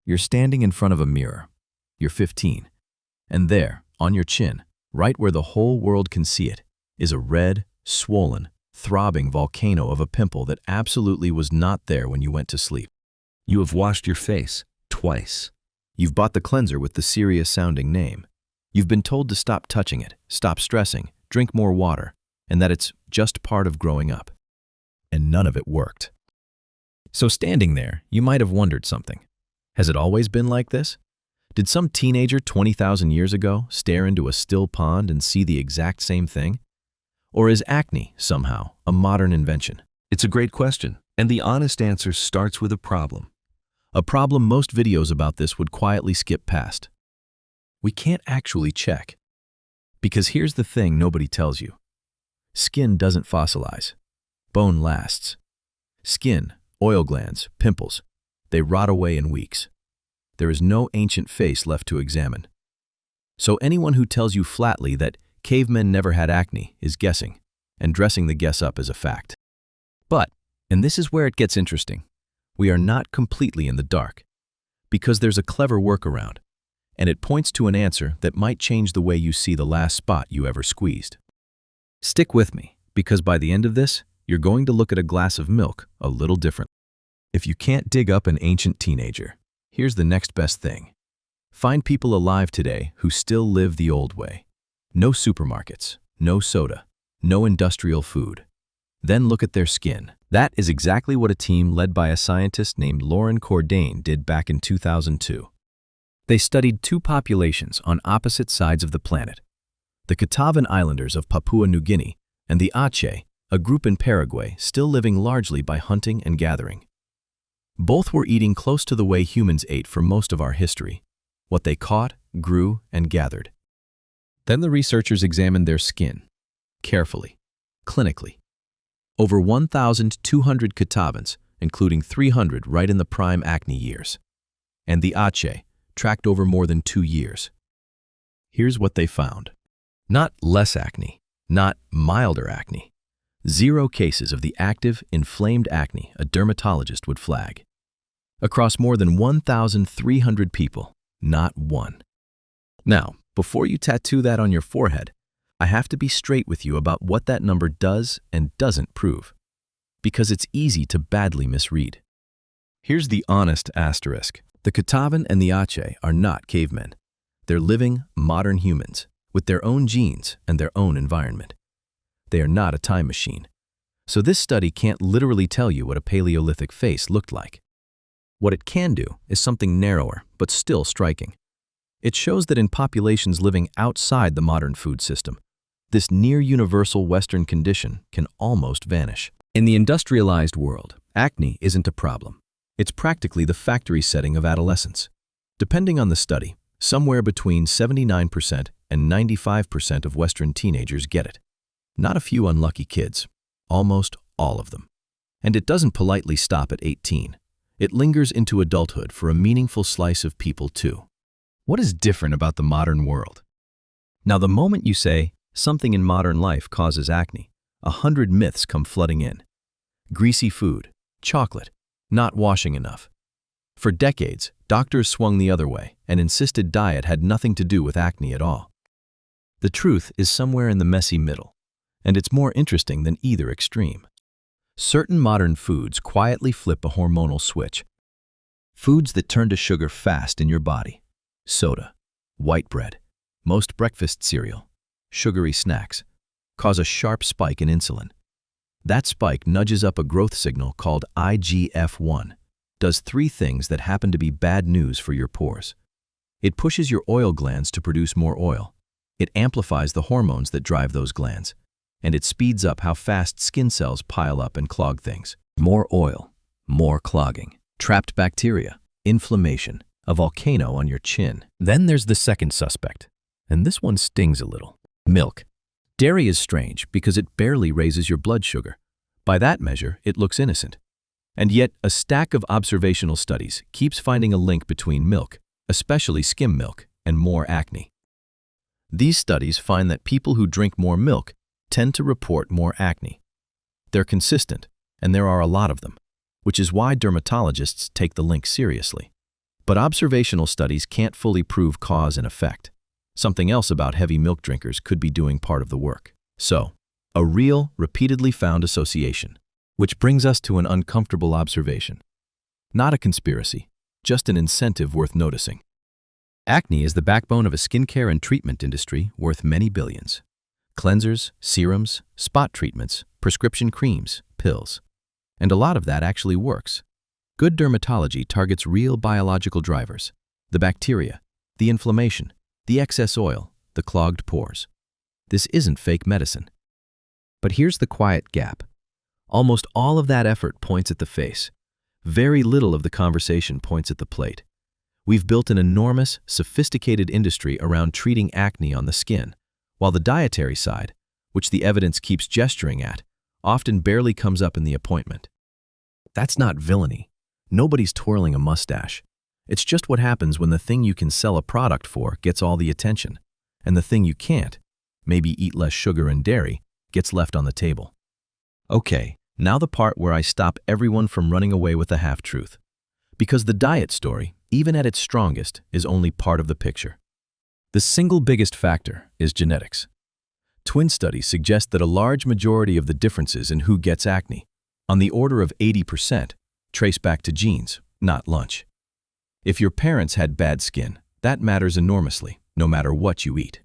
You're standing in front of a mirror. You're 15. And there, on your chin, right where the whole world can see it, is a red, swollen, throbbing volcano of a pimple that absolutely was not there when you went to sleep. You have washed your face twice. You've bought the cleanser with the serious-sounding name. You've been told to stop touching it, stop stressing, drink more water, and that it's just part of growing up. And none of it worked. So standing there, you might have wondered something. Has it always been like this? Did some teenager 20,000 years ago stare into a still pond and see the exact same thing? Or is acne, somehow, a modern invention? It's a great question, and the honest answer starts with a problem. A problem most videos about this would quietly skip past. We can't actually check. Because here's the thing nobody tells you. Skin doesn't fossilize. Bone lasts. Skin, oil glands, pimples, they rot away in weeks. There is no ancient face left to examine. So anyone who tells you flatly that cavemen never had acne is guessing, and dressing the guess up as a fact. But, and this is where it gets interesting, we are not completely in the dark, because there's a clever workaround, and it points to an answer that might change the way you see the last spot you ever squeezed. Stick with me, because by the end of this, you're going to look at a glass of milk a little differently. If you can't dig up an ancient teenager, here's the next best thing. Find people alive today who still live the old way. No supermarkets, no soda, no industrial food. Then look at their skin. That is exactly what a team led by a scientist named Lauren Cordain did back in 2002. They studied two populations on opposite sides of the planet, the Kitavan Islanders of Papua New Guinea and the Aché, a group in Paraguay still living largely by hunting and gathering. Both were eating close to the way humans ate for most of our history, what they caught, grew, and gathered. Then the researchers examined their skin, carefully, clinically. Over 1,200 Kitavans, including 300 right in the prime acne years. And the Aché, tracked over more than 2 years. Here's what they found. Not less acne, not milder acne. 0 cases of the active, inflamed acne a dermatologist would flag. Across more than 1,300 people, not one. Now, before you tattoo that on your forehead, I have to be straight with you about what that number does and doesn't prove, because it's easy to badly misread. Here's the honest asterisk. The Kitavan and the Aché are not cavemen. They're living, modern humans, with their own genes and their own environment. They are not a time machine. So this study can't literally tell you what a Paleolithic face looked like. What it can do is something narrower, but still striking. It shows that in populations living outside the modern food system, this near-universal Western condition can almost vanish. In the industrialized world, acne isn't a problem. It's practically the factory setting of adolescence. Depending on the study, somewhere between 79% and 95% of Western teenagers get it. Not a few unlucky kids, almost all of them. And it doesn't politely stop at 18. It lingers into adulthood for a meaningful slice of people too. What is different about the modern world? Now, the moment you say, something in modern life causes acne, 100 myths come flooding in. Greasy food, chocolate, not washing enough. For decades, doctors swung the other way and insisted diet had nothing to do with acne at all. The truth is somewhere in the messy middle, and it's more interesting than either extreme. Certain modern foods quietly flip a hormonal switch. Foods that turn to sugar fast in your body. Soda, white bread, most breakfast cereal, sugary snacks, cause a sharp spike in insulin. That spike nudges up a growth signal called IGF-1, does 3 things that happen to be bad news for your pores. It pushes your oil glands to produce more oil. It amplifies the hormones that drive those glands. And it speeds up how fast skin cells pile up and clog things. More oil, more clogging, trapped bacteria, inflammation, a volcano on your chin. Then there's the second suspect, and this one stings a little. Milk. Dairy is strange because it barely raises your blood sugar. By that measure, it looks innocent. And yet, a stack of observational studies keeps finding a link between milk, especially skim milk, and more acne. These studies find that people who drink more milk tend to report more acne. They're consistent, and there are a lot of them, which is why dermatologists take the link seriously. But observational studies can't fully prove cause and effect. Something else about heavy milk drinkers could be doing part of the work. So, a real, repeatedly found association. Which brings us to an uncomfortable observation. Not a conspiracy, just an incentive worth noticing. Acne is the backbone of a skincare and treatment industry worth many billions. Cleansers, serums, spot treatments, prescription creams, pills. And a lot of that actually works. Good dermatology targets real biological drivers: the bacteria, the inflammation, the excess oil, the clogged pores. This isn't fake medicine. But here's the quiet gap. Almost all of that effort points at the face. Very little of the conversation points at the plate. We've built an enormous, sophisticated industry around treating acne on the skin, while the dietary side, which the evidence keeps gesturing at, often barely comes up in the appointment. That's not villainy. Nobody's twirling a mustache. It's just what happens when the thing you can sell a product for gets all the attention, and the thing you can't, maybe eat less sugar and dairy, gets left on the table. Okay, now the part where I stop everyone from running away with the half-truth. Because the diet story, even at its strongest, is only part of the picture. The single biggest factor is genetics. Twin studies suggest that a large majority of the differences in who gets acne, on the order of 80%, trace back to genes, not lunch. If your parents had bad skin, that matters enormously, no matter what you eat.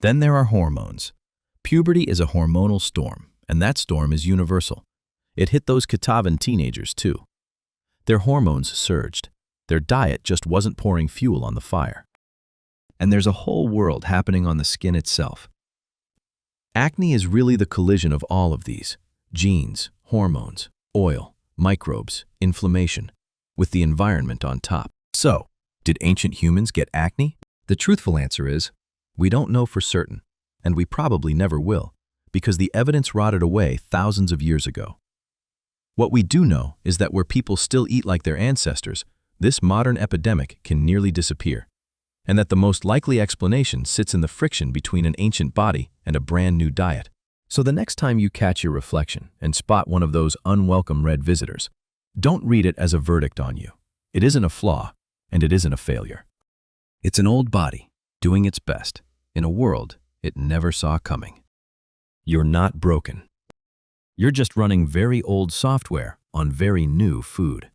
Then there are hormones. Puberty is a hormonal storm, and that storm is universal. It hit those Kitavan teenagers too. Their hormones surged. Their diet just wasn't pouring fuel on the fire. And there's a whole world happening on the skin itself. Acne is really the collision of all of these: genes, hormones, oil, microbes, inflammation, with the environment on top. So, did ancient humans get acne? The truthful answer is, we don't know for certain, and we probably never will, because the evidence rotted away thousands of years ago. What we do know is that where people still eat like their ancestors, this modern epidemic can nearly disappear, and that the most likely explanation sits in the friction between an ancient body and a brand new diet. So the next time you catch your reflection and spot one of those unwelcome red visitors, don't read it as a verdict on you. It isn't a flaw, and it isn't a failure. It's an old body doing its best in a world it never saw coming. You're not broken. You're just running very old software on very new food.